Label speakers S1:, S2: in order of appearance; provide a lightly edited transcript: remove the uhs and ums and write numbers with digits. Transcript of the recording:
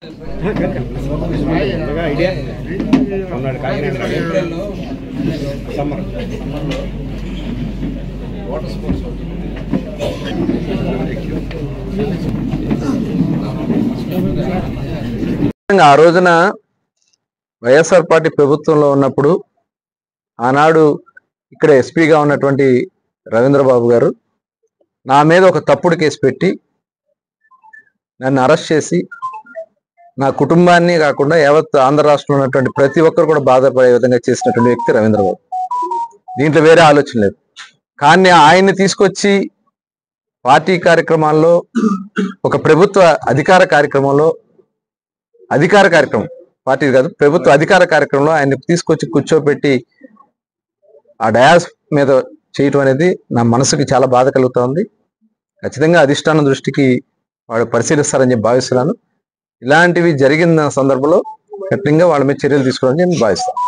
S1: ఆ రోజున వైఎస్ఆర్ పార్టీ ప్రభుత్వంలో ఉన్నప్పుడు ఆనాడు ఇక్కడ ఎస్పీగా ఉన్నటువంటి రవీంద్రబాబు గారు నా మీద ఒక తప్పుడు కేసు పెట్టి నన్ను అరెస్ట్ చేసి నా కుటుంబాన్ని కాకుండా యావత్ ఆంధ్ర రాష్ట్రంలో ఉన్నటువంటి ప్రతి ఒక్కరు కూడా బాధపడే విధంగా చేసినటువంటి వ్యక్తి రవీంద్రబాబు. దీంట్లో వేరే ఆలోచన లేదు. కానీ ఆయన్ని తీసుకొచ్చి పార్టీ కార్యక్రమాల్లో ఒక ప్రభుత్వ అధికార కార్యక్రమం పార్టీ కాదు ప్రభుత్వ అధికార కార్యక్రమంలో ఆయన్ని తీసుకొచ్చి కూర్చోబెట్టి ఆ డయాస్ మీద చేయటం అనేది నా మనసుకి చాలా బాధ కలుగుతోంది. ఖచ్చితంగా అధిష్టానం దృష్టికి వాళ్ళు పరిశీలిస్తారని చెప్పి భావిస్తున్నాను. ఇలాంటివి జరిగిన సందర్భంలో కఠినంగా వాళ్ళ మీద చర్యలు తీసుకోవాలని నేను భావిస్తాను.